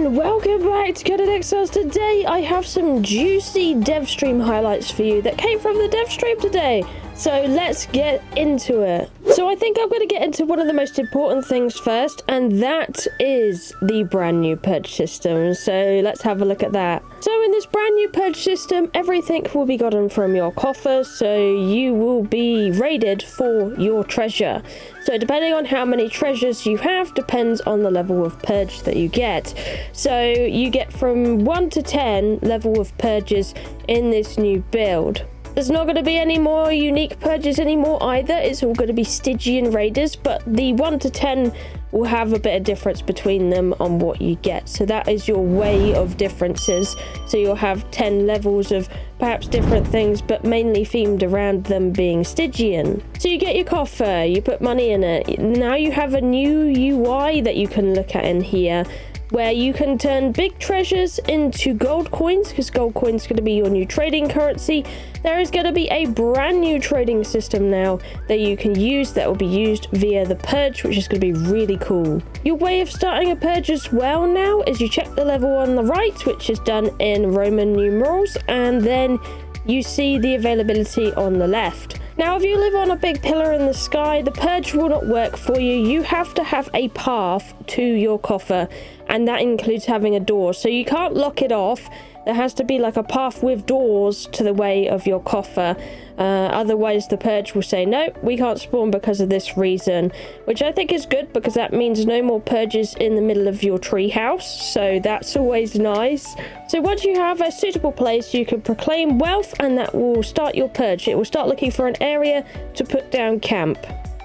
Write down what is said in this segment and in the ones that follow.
and welcome back to Conan Exiles. Today I have some juicy dev stream highlights for you that came from the dev stream today. So let's get into it. So I think I'm going to get into one of the most important things first, and that is the brand new purge system. So let's have a look at that. So in this brand new purge system, everything will be gotten from your coffer, so you will be raided for your treasure. So depending on how many treasures you have depends on the level of purge that you get. So you get from 1 to 10 level of purges in this new build. There's not going to be any more unique purges anymore either. It's all going to be Stygian raiders, but the 1 to 10 will have a bit of difference between them on what you get. So that is your way of differences. So you'll have 10 levels of perhaps different things, but mainly themed around them being Stygian. So you get your coffer, you put money in it. Now you have a new UI that you can look at in here, where you can turn big treasures into gold coins, because gold coins is going to be your new trading currency. There is going to be a brand new trading system now that you can use that will be used via the purge, which is going to be really cool. Your way of starting a purge as well now is you check the level on the right, which is done in Roman numerals, and then you see the availability on the left. Now, if you live on a big pillar in the sky, the purge will not work for you. You have to have a path to your coffer, and that includes having a door. So you can't lock it off. There has to be like a path with doors to the way of your coffer. Otherwise, the purge will say, no, we can't spawn because of this reason, which I think is good because that means no more purges in the middle of your tree house. So that's always nice. So once you have a suitable place, you can proclaim wealth, and that will start your purge. It will start looking for an area to put down camp.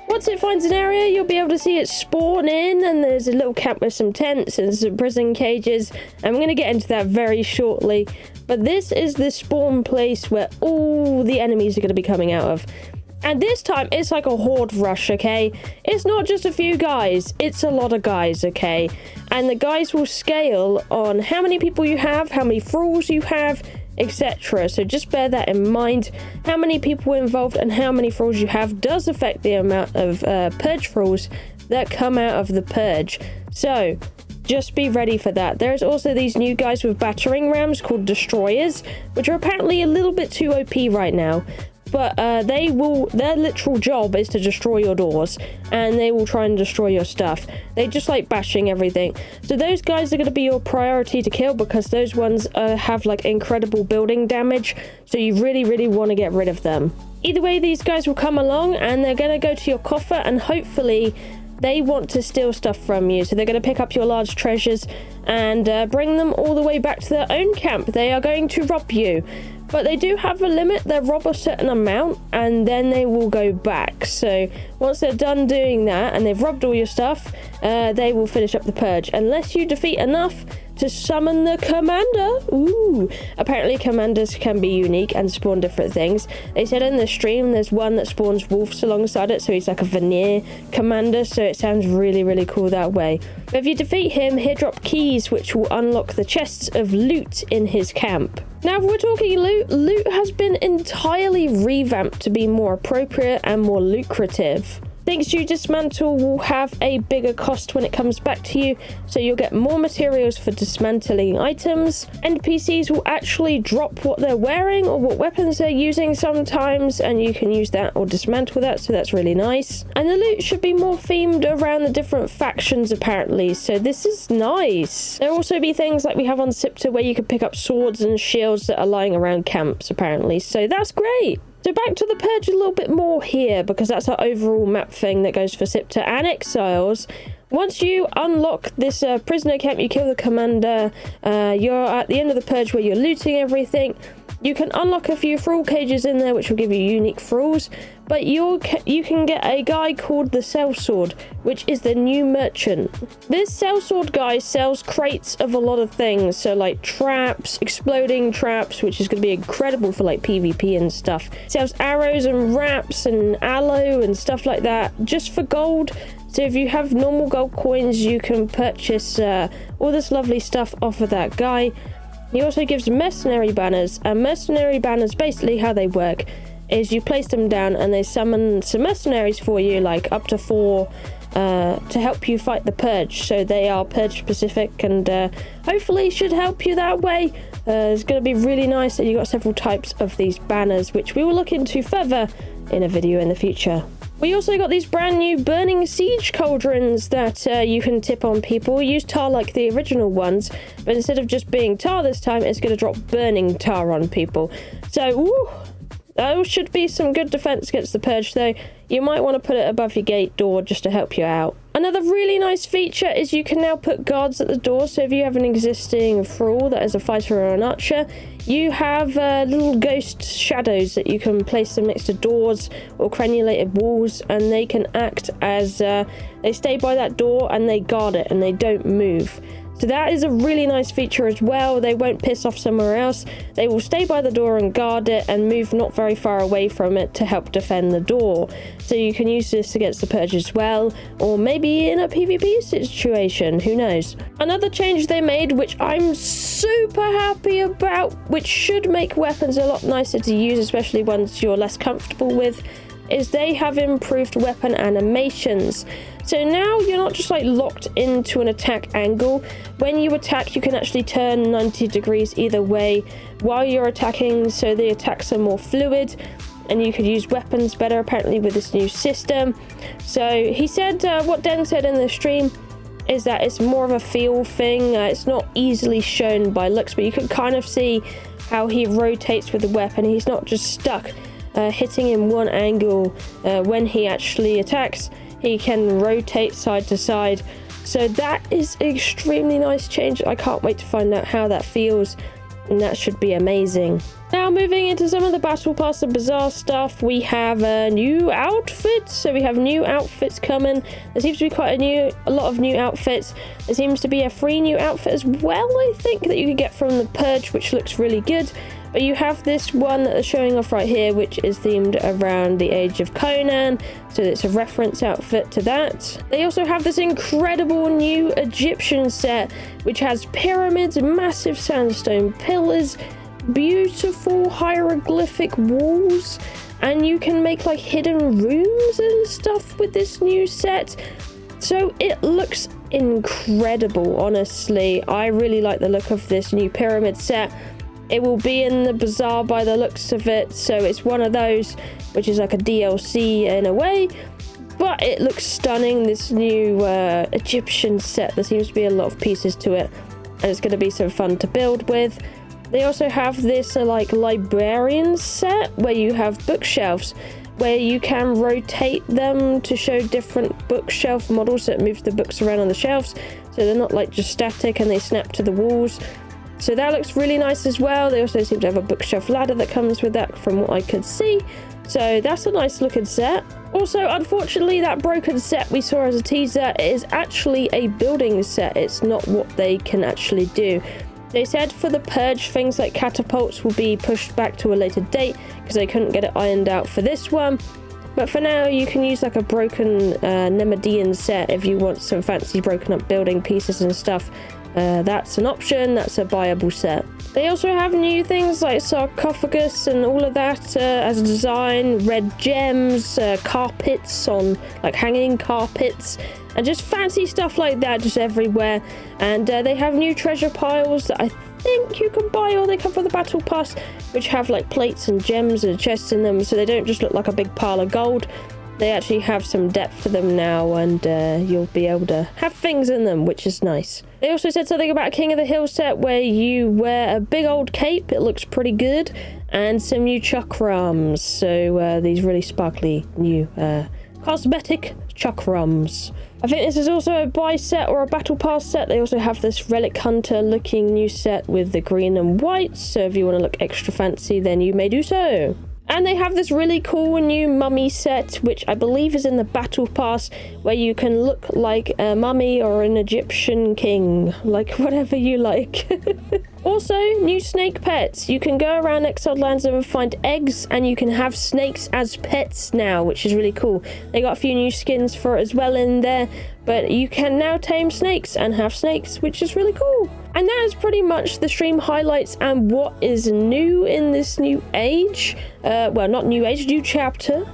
Once it finds an area, you'll be able to see it spawn in, and there's a little camp with some tents and some prison cages. I'm going to get into that very shortly, but this is the spawn place where all the enemies are going to be coming out of. And this time, it's like a horde rush, okay? It's not just a few guys, it's a lot of guys, okay? And the guys will scale on how many people you have, how many thralls you have, etc. So just bear that in mind. How many people involved and how many thralls you have does affect the amount of purge thralls that come out of the purge. So just be ready for that. There's also these new guys with battering rams called destroyers, which are apparently a little bit too OP right now. But their literal job is to destroy your doors, and they will try and destroy your stuff. They just like bashing everything. So those guys are going to be your priority to kill, because those ones have like incredible building damage. So you really, really want to get rid of them. Either way, these guys will come along, and they're going to go to your coffer, and hopefully they want to steal stuff from you. So they're going to pick up your large treasures and bring them all the way back to their own camp. They are going to rob you. But they do have a limit. They'll rob a certain amount and then they will go back. So once they're done doing that and they've robbed all your stuff, they will finish up the purge. Unless you defeat enough to summon the commander. Ooh. Apparently commanders can be unique and spawn different things. They said in the stream there's one that spawns wolves alongside it, so he's like a veneer commander, so it sounds really, really cool that way. But if you defeat him, he'll drop keys which will unlock the chests of loot in his camp. Now, if we're talking loot has been entirely revamped to be more appropriate and more lucrative. Things you dismantle will have a bigger cost when it comes back to you, so you'll get more materials for dismantling items. NPCs will actually drop what they're wearing or what weapons they're using sometimes, and you can use that or dismantle that, so that's really nice. And the loot should be more themed around the different factions apparently, so this is nice. There'll also be things like we have on Sipta where you can pick up swords and shields that are lying around camps apparently, so that's great. So back to the purge a little bit more here, because that's our overall map thing that goes for Sipta and Exiles. Once you unlock this prisoner camp, you kill the commander, you're at the end of the purge where you're looting everything. You can unlock a few thrall cages in there, which will give you unique thralls, but you can get a guy called the Sellsword, which is the new merchant. This Sellsword guy sells crates of a lot of things, so like traps, exploding traps, which is going to be incredible for like PvP and stuff. Sells arrows and wraps and aloe and stuff like that, just for gold. So if you have normal gold coins, you can purchase all this lovely stuff off of that guy. He also gives Mercenary Banners, and Mercenary Banners, basically how they work is you place them down and they summon some mercenaries for you, like up to 4 to help you fight the purge. So they are purge specific, and hopefully should help you that way. It's going to be really nice. And you got several types of these banners, which we will look into further in a video in the future. We also got these brand new burning siege cauldrons that you can tip on people. Use tar like the original ones, but instead of just being tar this time, it's going to drop burning tar on people. So, ooh, that should be some good defense against the purge, though. You might want to put it above your gate door just to help you out. Another really nice feature is you can now put guards at the door. So if you have an existing thrall that is a fighter or an archer, you have little ghost shadows that you can place them next to doors or crenulated walls, and they can act as they stay by that door and they guard it and they don't move. So that is a really nice feature as well. They won't piss off somewhere else. They will stay by the door and guard it and move not very far away from it to help defend the door. So you can use this against the purge as well, or maybe in a PvP situation, who knows. Another change they made, which I'm super happy about, which should make weapons a lot nicer to use, especially ones you're less comfortable with, is they have improved weapon animations. So now you're not just like locked into an attack angle. When you attack, you can actually turn 90 degrees either way while you're attacking, so the attacks are more fluid and you could use weapons better apparently with this new system. So he said, what Den said in the stream is that it's more of a feel thing. It's not easily shown by looks, but you can kind of see how he rotates with the weapon. He's not just stuck hitting in one angle. When he actually attacks, he can rotate side to side. So that is an extremely nice change. I can't wait to find out how that feels, and that should be amazing. Now moving into some of the Battle Pass and Bazaar stuff, we have new outfits. So we have new outfits coming. There seems to be quite a lot of new outfits. There seems to be a free new outfit as well, I think, that you can get from the Purge, which looks really good. But you have this one that they're showing off right here, which is themed around the age of Conan, so it's a reference outfit to that. They also have this incredible new Egyptian set, which has pyramids, massive sandstone pillars, beautiful hieroglyphic walls, and you can make like hidden rooms and stuff with this new set. So it looks incredible, honestly. I really like the look of this new pyramid set. It will be in the Bazaar by the looks of it, so it's one of those which is like a DLC in a way, but it looks stunning. This new Egyptian set, there seems to be a lot of pieces to it, and it's going to be some fun to build with. They also have this like librarian set where you have bookshelves where you can rotate them to show different bookshelf models that move the books around on the shelves, so they're not like just static and they snap to the walls. So that looks really nice as well. They also seem to have a bookshelf ladder that comes with that from what I could see. So that's a nice looking set. Also, unfortunately, that broken set we saw as a teaser is actually a building set. It's not what they can actually do. They said for the Purge, things like catapults will be pushed back to a later date because they couldn't get it ironed out for this one. But for now, you can use like a broken Nemedian set if you want some fancy broken up building pieces and stuff. That's an option. That's a buyable set. They also have new things like sarcophagus and all of that as a design, red gems, carpets on like hanging carpets, and just fancy stuff like that just everywhere. And they have new treasure piles that I think you can buy, or they come from the Battle Pass, which have like plates and gems and chests in them, so they don't just look like a big pile of gold. They actually have some depth to them now, and you'll be able to have things in them, which is nice. They also said something about a King of the Hill set where you wear a big old cape. It looks pretty good. And some new chakrams. So these really sparkly new cosmetic chakrams. I think this is also a buy set or a Battle Pass set. They also have this Relic Hunter looking new set with the green and white. So if you want to look extra fancy, then you may do so. And they have this really cool new mummy set, which I believe is in the Battle Pass, where you can look like a mummy or an Egyptian king, like whatever you like. Also, new snake pets. You can go around Exiled Lands and find eggs, and you can have snakes as pets now, which is really cool. They got a few new skins for it as well in there, but you can now tame snakes and have snakes, which is really cool. And that is pretty much the stream highlights and what is new in this new age. Well, not new age, new chapter.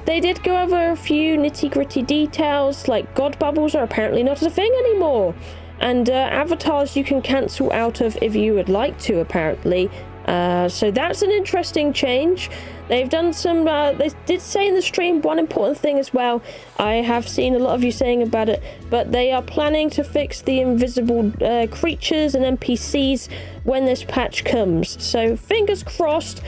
They did go over a few nitty-gritty details, like god bubbles are apparently not a thing anymore. And avatars you can cancel out of if you would like to, apparently. So that's an interesting change. They've done some, they did say in the stream one important thing as well. I have seen a lot of you saying about it, but they are planning to fix the invisible creatures and NPCs when this patch comes. So fingers crossed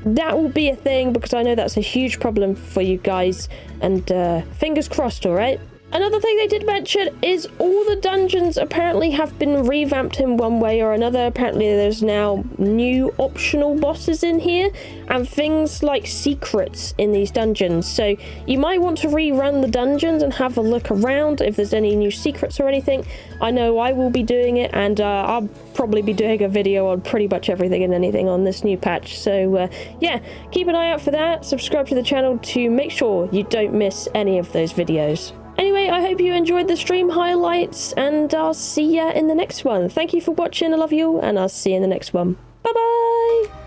that will be a thing, because I know that's a huge problem for you guys. And fingers crossed, alright? Another thing they did mention is all the dungeons apparently have been revamped in one way or another. Apparently there's now new optional bosses in here and things like secrets in these dungeons. So you might want to rerun the dungeons and have a look around if there's any new secrets or anything. I know I will be doing it, and I'll probably be doing a video on pretty much everything and anything on this new patch. So yeah, keep an eye out for that. Subscribe to the channel to make sure you don't miss any of those videos. Anyway, I hope you enjoyed the stream highlights, and I'll see ya in the next one. Thank you for watching, I love you, and I'll see you in the next one. Bye-bye!